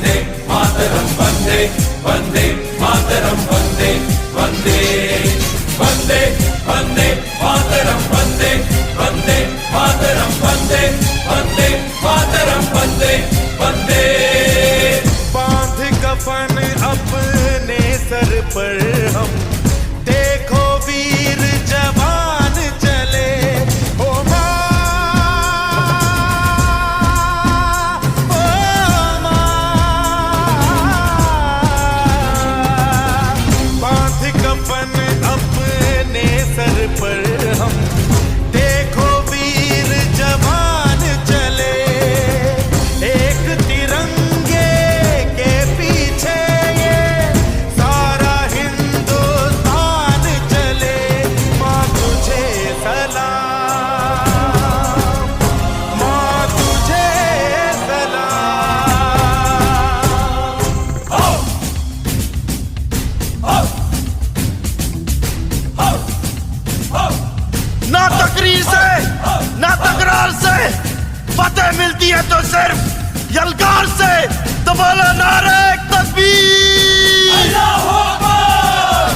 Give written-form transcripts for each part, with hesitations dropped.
वंदे मातरम वंदे वंदे मातरम वंदे वंदे वंदे वंदे मातरम वंदे वंदे मातरम वंदे वंदे मातरम वंदे वंदे। बांध कफन अपने सर पर हम देखो वीर जवान चले। ओ माँ, ओ माँ, बांध कफन अपने सर पर हम देखो वीर जवान चले। एक तिरंगे के पीछे ये सारा हिंदुस्तान चले। माँ तुझे सलाम, माँ तुझे सलाम। आओ आओ आओ आओ। ना तकरीर से ना तकरार से फतेह मिलती है तो सिर्फ यलगार से। तो बोलो नारे तकबीर। अल्लाहू अकबर।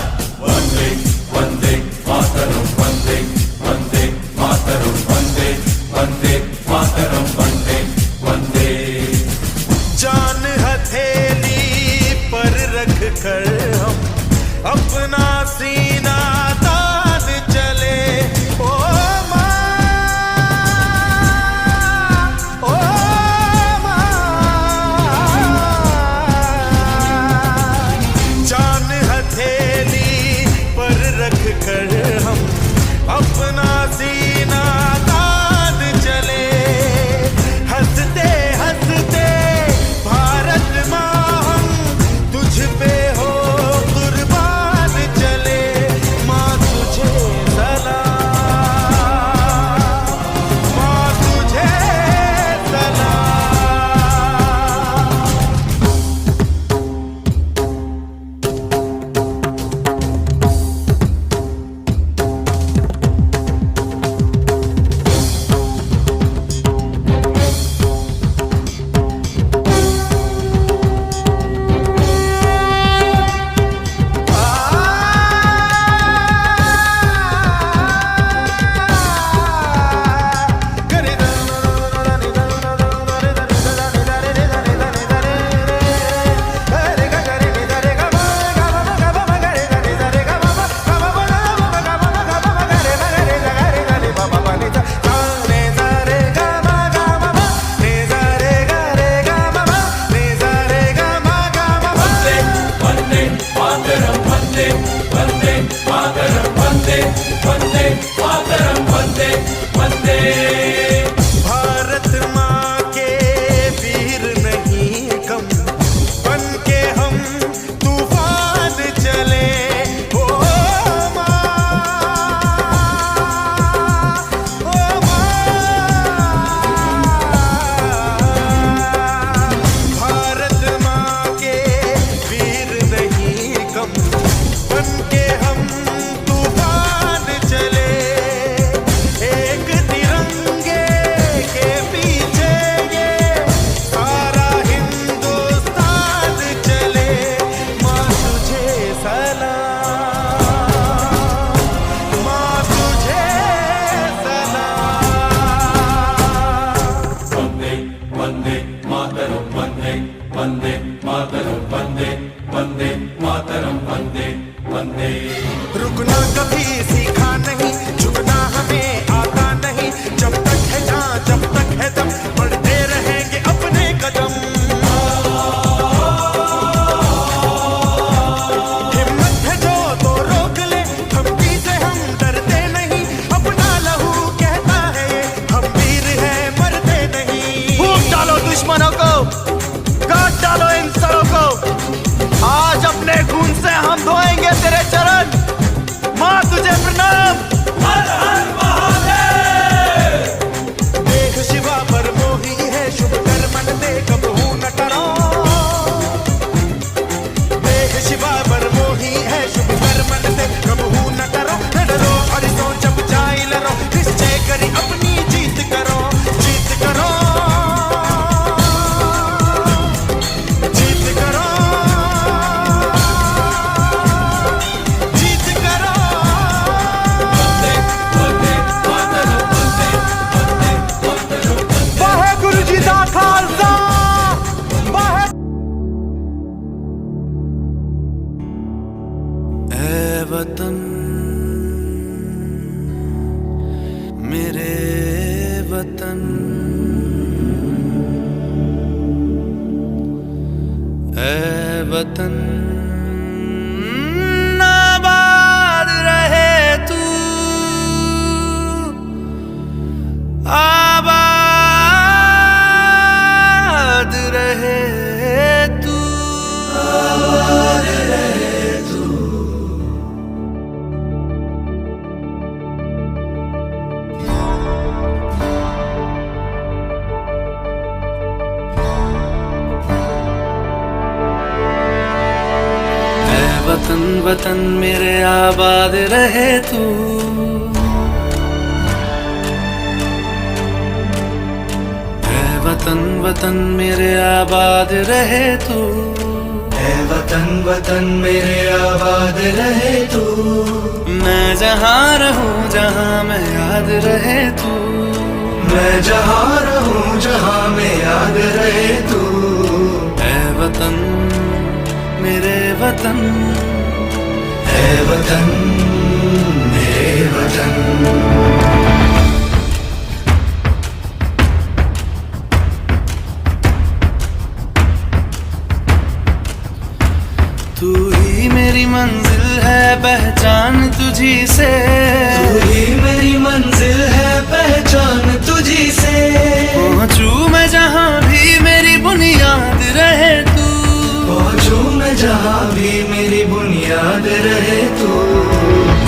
वंदे वंदे मातरम वंदे वंदे मातरम वंदे वंदे मातरम वंदे वंदे। जान हथेली पर रख कर हम अपना सीना तान चले। ओ माँ, ओ माँ, जान हथेली पर रख कर हम अपना सीना तान चले। हंसते हंसते भारत माँ हम तुझ पे हो कुर्बान चले। माँ तुझे सलाम, माँ तुझे वंदे मातरम वंदे वंदे। भारत माँ के वीर नहीं कम बन के हम तूफान चले। ओ माँ, ओ माँ, भारत माँ के वीर नहीं कम बन के हम तूफान चले। एक तिरंगे के पीछे ये सारा हिंदुस्तान चले। माँ तुझे सलाम, माँ तुझे सलाम। वंदे वंदे मातरम वंदे वंदे मातरम वंदे वंदे मातरम वंदे वंदे। रुकना कभी सीखा नहीं, झुकना हमें आता नहीं। जब तक है जान जब तक है दम बढ़ते रहेंगे अपने कदम। हिम्मत है जो तो रोक ले, धमकी से हम डरते नहीं। अपना लहू कहता है ये हम वीर हैं मरते नहीं। फूंक डालो दुश्मनों को, काट डालो इन सरों को। आज अपने खून से हम धोएंगे तेरे चरण। माँ तुझे प्रणाम। हर हर महादेव। देख शिवा पर मोही है शुभ कर्मन दे कबहू न डरो। देख शिवा पर मोही है शुभ कर्मन दे कबहू न डरो। न डरो हरिसो जब जाई लरो, निश्चय करी अपनी जीत करो, जीत करो। वतन मेरे वतन, ऐ वतन आबाद रहे तू, आबाद रहे तू, आबाद रहे तू। वतन वतन मेरे आबाद रहे तू, ऐ वतन वतन मेरे आबाद रहे तू, ऐ वतन वतन मेरे आबाद रहे तू। मैं जहाँ रहूँ जहाँ मैं याद रहे तू, मैं जहाँ रहूँ जहाँ मैं याद रहे तू। ऐ वतन मेरे वतन, ऐ वतन मेरे वतन। तू ही मेरी मंजिल है पहचान तुझी से, तू ही मेरी मंजिल है पहचान तुझी से। पहुँचू मैं जहाँ भी मेरी बुनियाद रहे तू, पहुँचू मैं जहाँ भी मेरी बुनियाद रहे तू।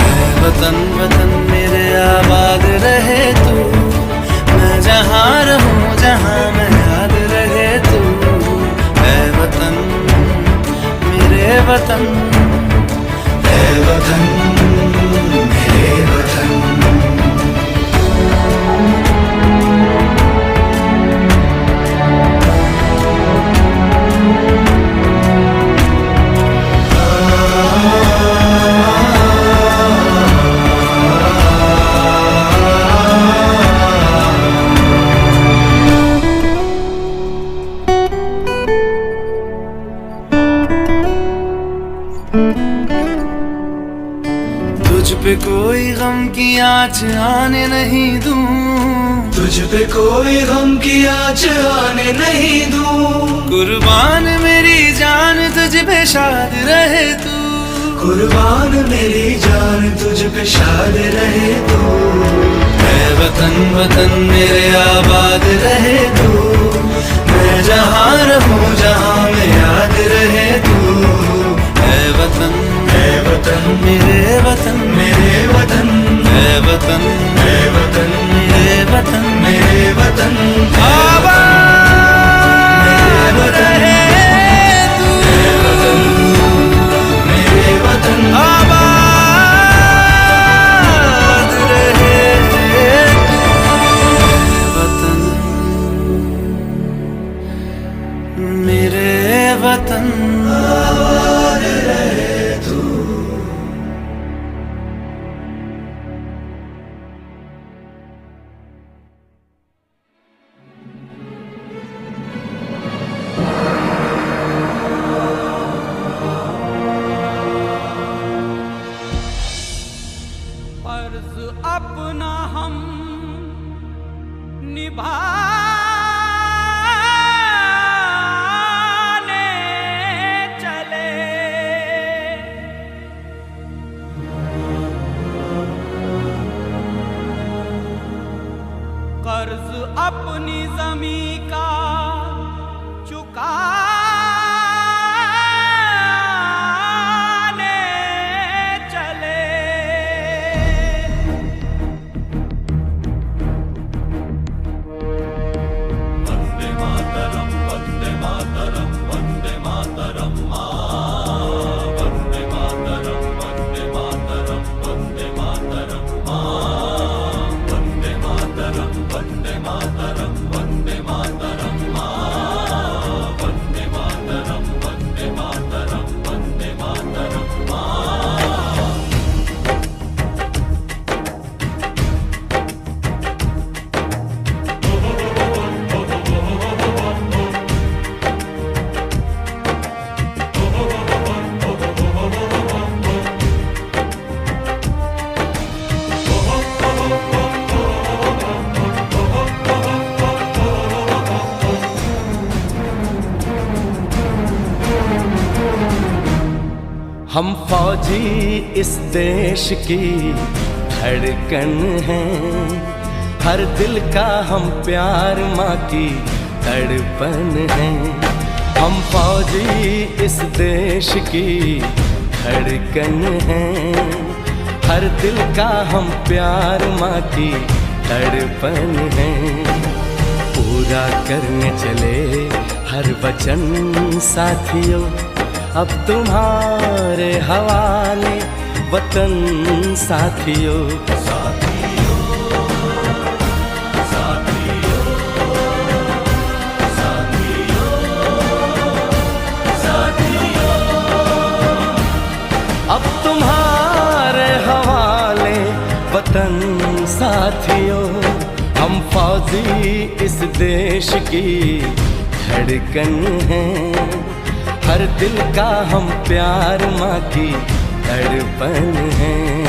ऐ वतन वतन मेरे आबाद रहे तू, मैं जहाँ रहूँ जहाँ मैं याद रहे तू। ऐ वतन मेरे वतन, ऐ वतन मेरे वतन। तुझ पे कोई गम की आँच आने नहीं दूं, तुझ पे कोई गम की आँच आने नहीं दूं। कुर्बान मेरी जान तुझ पे शाद रहे तू, कुर्बान मेरी जान तुझ पे शाद रहे तू। ऐ वतन वतन मेरे आबाद रहे तू, मैं जहाँ रहूँ जहाँ मैं याद रहे तू। ऐ वतन, ऐ वतन मेरे वतन, मेरे वतन। ऐ वतन, ऐ वतन मेरे वतन, मेरे वतन। आबाद रहे तू, ऐ वतन मेरे वतन। आबाद रहे तू, वतन मेरे वतन। आबाद रहे तू। फर्ज अपना हम निभाने चले, कर्ज अपनी ज़मीं का चुकाने चले। वंदे मातरम, वंदे मातरम, वंदे मातरम माँ। वंदे मातरम, वंदे मातरम, वंदे मातरम माँ। वंदे मातरम, वंदे मातरम, वंदे मातरम। हम फौजी इस देश की धड़कन हैं, हर दिल का हम प्यार माँ की तड़पन हैं। हम फौजी इस देश की धड़कन हैं, हर दिल का हम प्यार माँ की तड़पन हैं। पूरा करने चले हर वचन साथियों, अब तुम्हारे हवाले वतन साथियों। अब तुम्हारे हवाले वतन साथियों। हम फौजी इस देश की धड़कन हैं, हर दिल का हम प्यार माँ की तड़पन हैं।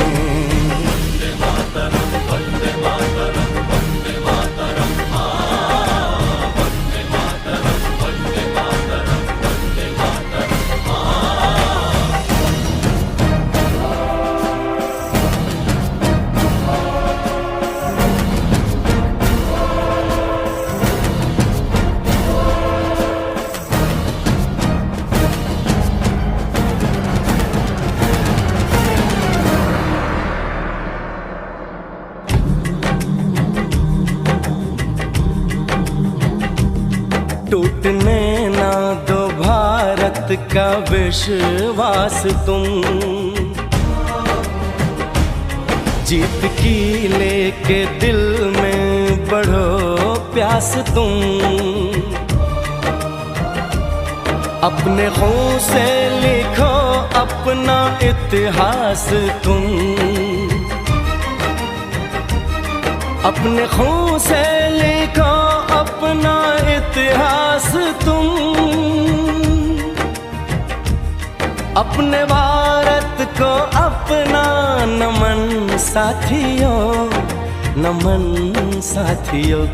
टूटने ना दो भारत का विश्वास तुम, जीत की लेके दिल में बढ़ो प्यास तुम। अपने खून से लिखो अपना इतिहास तुम, अपने खून से लिखो अपना इतिहास तुम। अपने भारत को अपना नमन साथियों, नमन साथियों।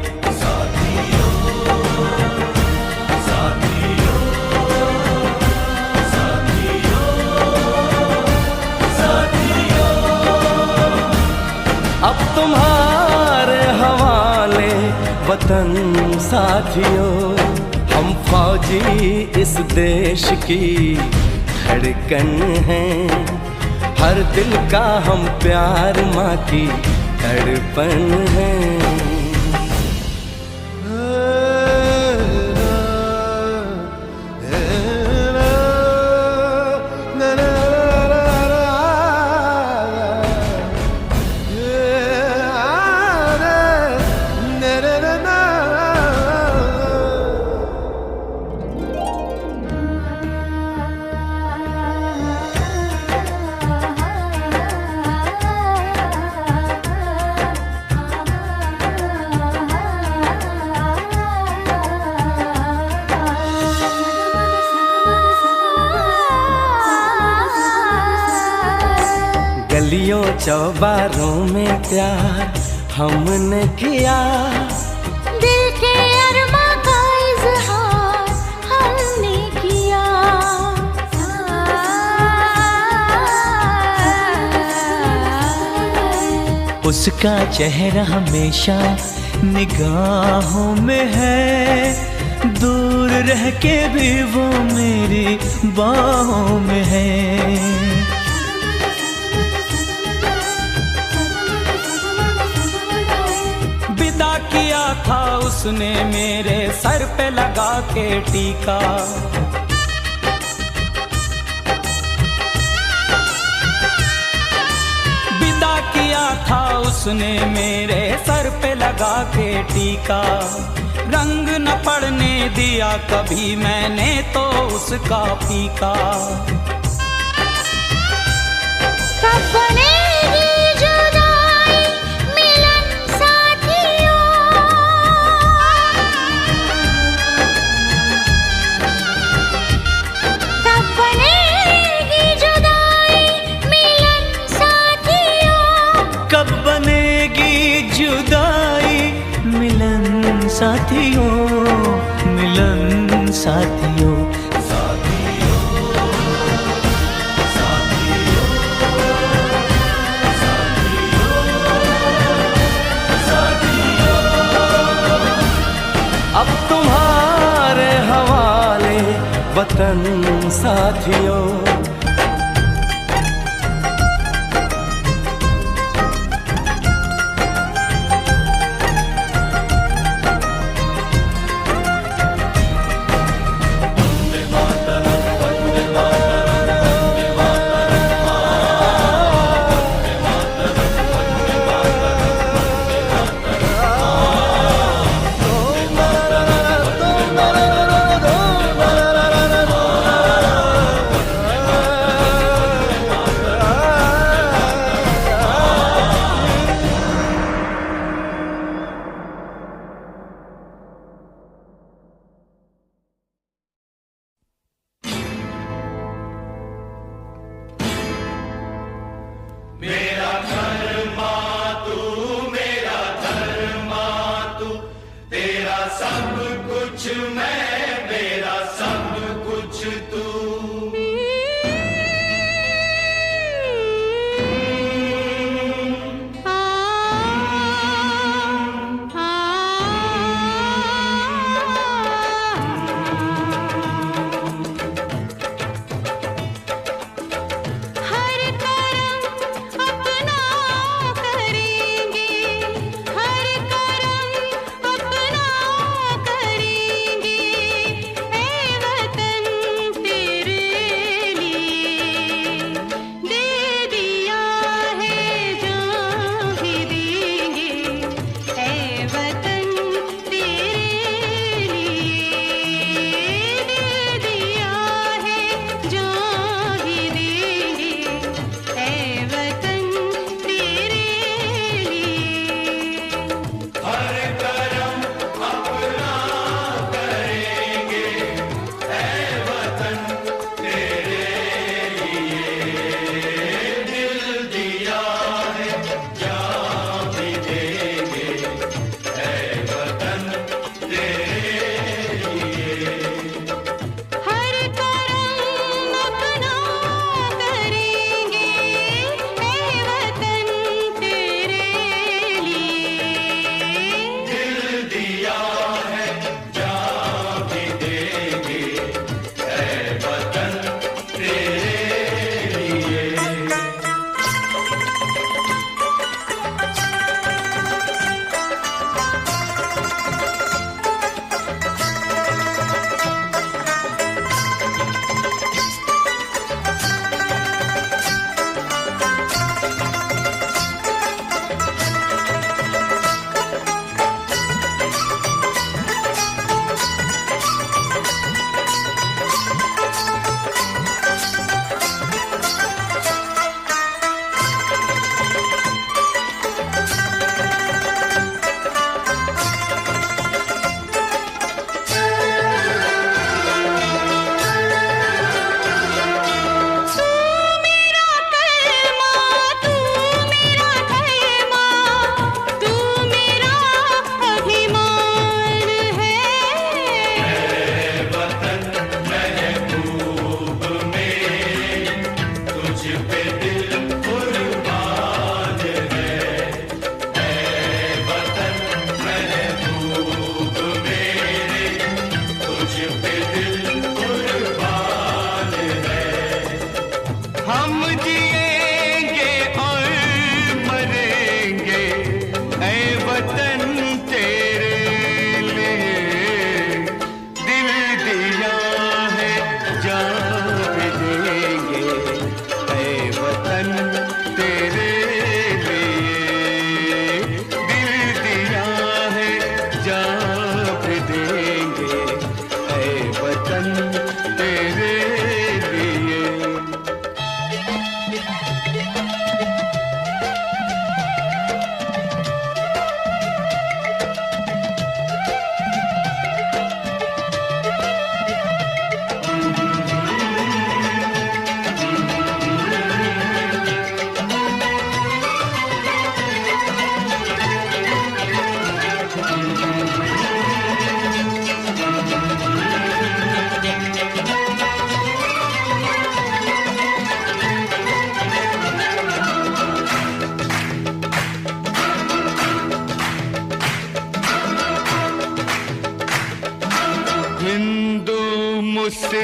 अब तुम्हारे हवाले वतन साथियों। हम फौजी इस देश की धड़कन हैं, हर दिल का हम प्यार माँ की तड़पन हैं। गलियों चौबारों में प्यार हमने किया, दिल के अरमा का इज़हार हमने किया। उसका चेहरा हमेशा निगाहों में है, दूर रह के भी वो मेरी बाहों में है। किया था उसने मेरे सर पे लगा के टीका, विदा किया था उसने मेरे सर पे लगा के टीका। रंग न पड़ने दिया कभी मैंने तो उसका फीका। कब बनेगी जुदाई मिलन साथियों, कब बनेगी जुदाई मिलन साथियों। कब बनेगी जुदाई मिलन साथियों, मिलन साथियों। साथियों, साथियों। वतन साथियों। मेरा धर्मा तू, मेरा धर्मा तू, तेरा सब कुछ मैं, मेरा सब कुछ तू। हर तरफ अपना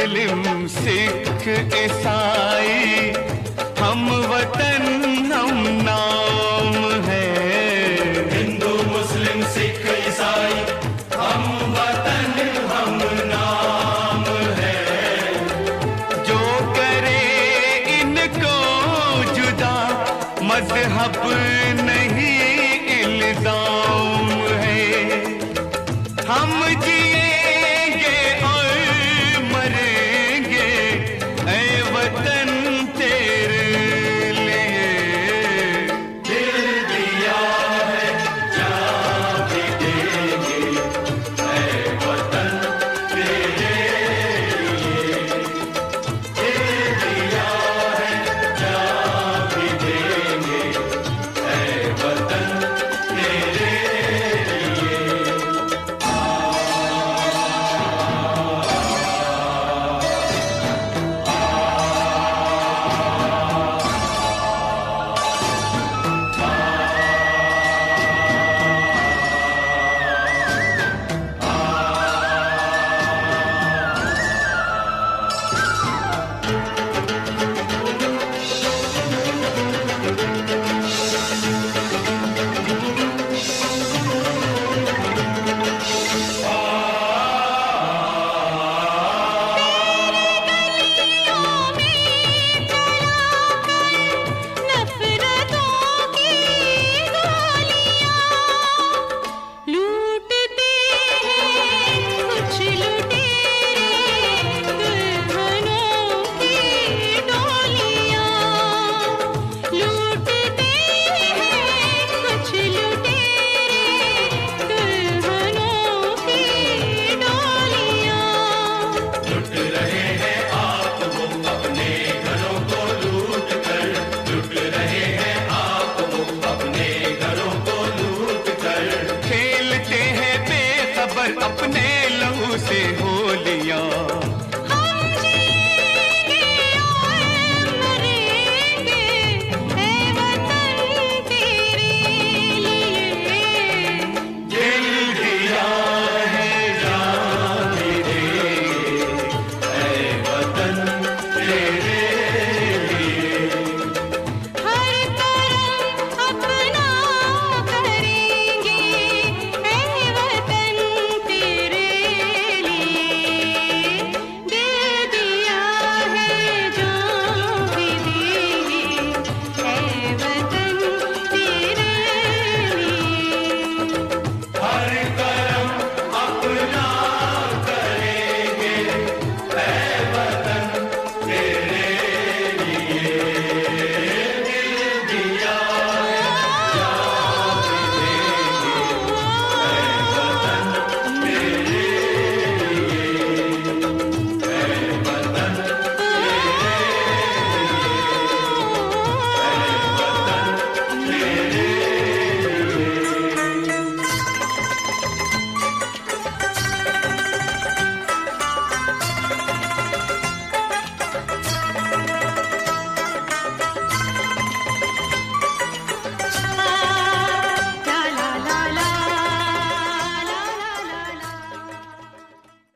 मुस्लिम सिख ईसाई हम वतन हम नाम है। हिंदू मुस्लिम सिख ईसाई हम वतन हम नाम है। जो करे इनको जुदा मजहब नहीं इल्जाम